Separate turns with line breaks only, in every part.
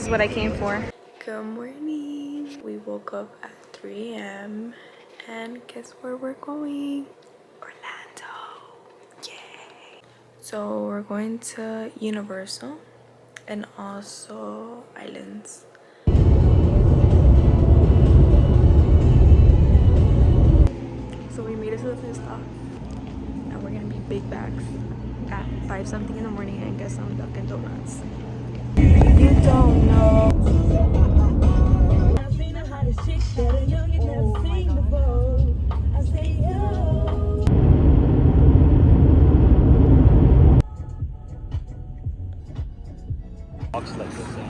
is what I came for.
Good morning. We woke up at 3 a.m. and guess where we're going? Orlando. Yay! So we're going to Universal and also Islands. So we made it to the first stop and we're gonna be big bags at 5 something in the morning and get some Dunkin' Donuts. You don't know.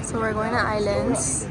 So we're going to Islands.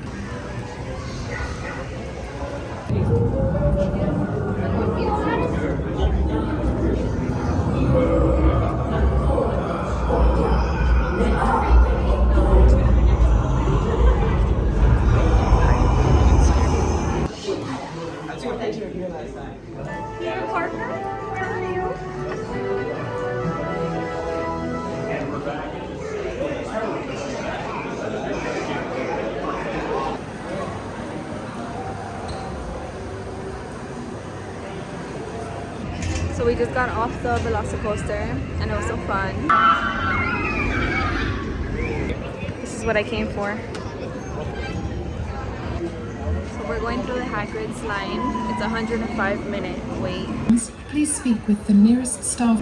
So we just got off the Velocicoaster and it was so fun. This is what I came for. So we're going through the Hagrid's line. It's a 105-minute wait.
Please speak with the nearest staff.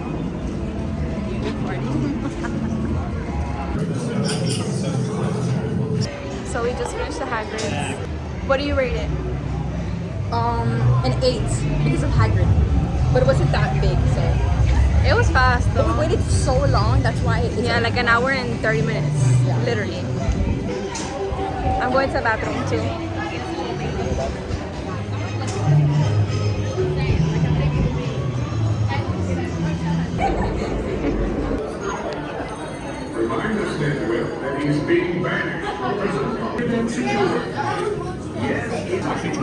So we just finished the Hagrid's. What do you rate it?
An 8 because of Hagrid. But it wasn't that big, so.
It was fast though.
We waited so long, that's why it's
Yeah, like an hour and 30 minutes.
Yeah.
Literally. I'm going to the bathroom too.
Reminder Stanwell that he's being banished from prison. Yes, it's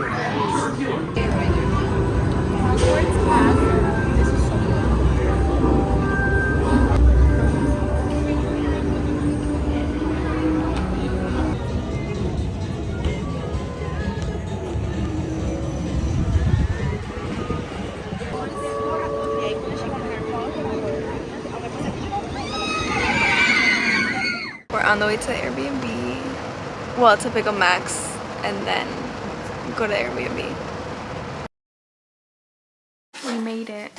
We're on the way to Airbnb. Well, to pick up Max and then go to Airbnb. We made it.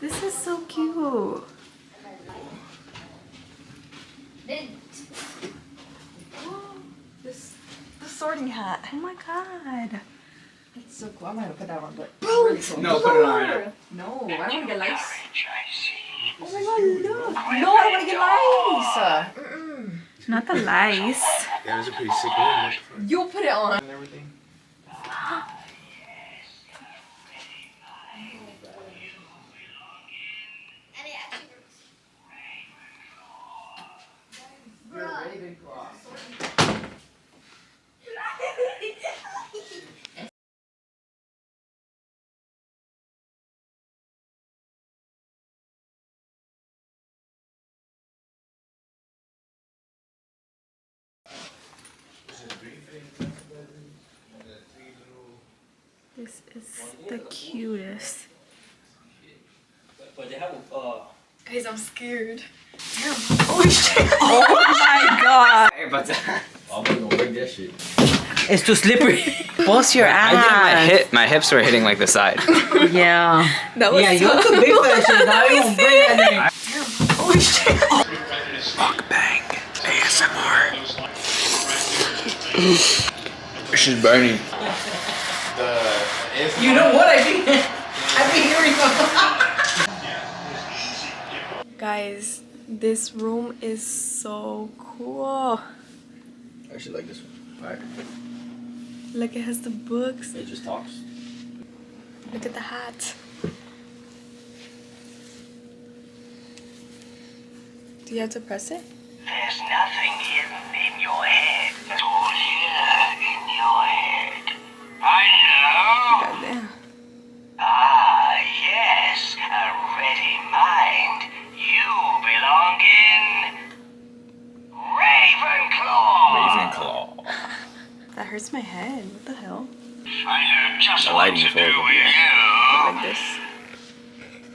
This is so cute. This the sorting hat. Oh my god.
It's so cool. I'm not gonna put that on, but
Bro,
really cool.
No, put it on right now.
No, I don't want to get lice.
Oh my god, look.
No, I don't want to get lice.
Not the lice.
That was a pretty sick one.
You'll put it on.
And everything.
This is the cutest.
But they have
Guys, I'm scared. Damn. Holy shit. Oh my god.
Hey, but
I'm gonna go break that shit.
It's too slippery. Bust your ass.
my hips were hitting like the side.
Yeah.
That was
Yeah, you want to big for that shit. Now you won't bring that thing.
Damn. Holy shit.
Mukbang ASMR. She's burning.
You know what I mean? I've been hearing
Guys, this room is so cool.
I actually like this one. Alright.
Look, it has the books.
It just talks.
Look at the hat. Do you have to press it?
There's nothing hidden in your head. It's all here in your head. Hello?
Goddamn.
Ah, yes, a ready mind. You belong in
my head. What the hell?
I know just
The
what
lighting
to
is
do
horrible.
with you.
Like this.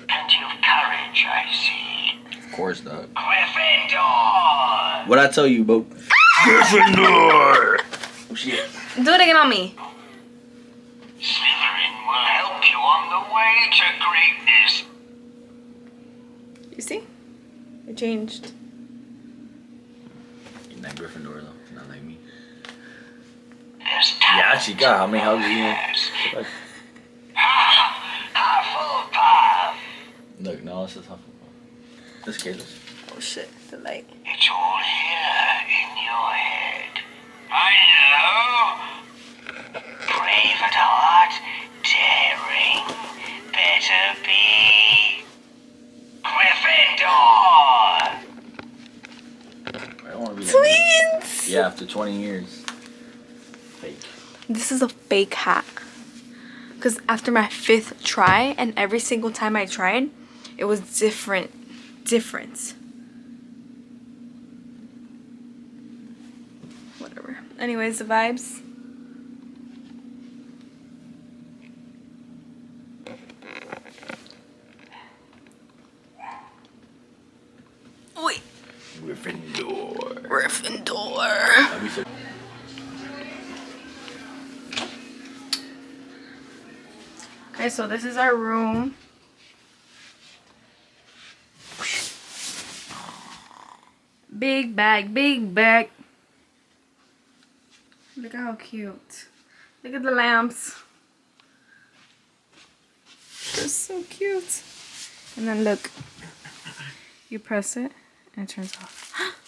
Plenty of courage, I see.
Of course, dog.
Gryffindor!
What I tell you, Bo? Gryffindor! Oh, shit.
Do it again on me.
Slytherin will help you on the way to greatness.
You see? It changed.
You're not Gryffindor, though. Not like me.
There's
Yeah, chica. How many houses you in? Like,
Hufflepuff!
look, no, this is Hufflepuff. This kid is.
Oh shit, the light.
It's all here in your head. I know. Brave at heart, daring, better be Gryffindor!
I don't want to be like
Twins!
you. Yeah, after 20 years. Fake.
This is a fake hat. Because after my 5th try, and every single time I tried, it was different. Whatever. Anyways, the vibes. Wait.
Gryffindor.
Gryffindor.
I'll be so.
Okay, so this is our room. Big bag, big bag. Look at how cute. Look at the lamps. They're so cute. And then look. You press it and it turns off.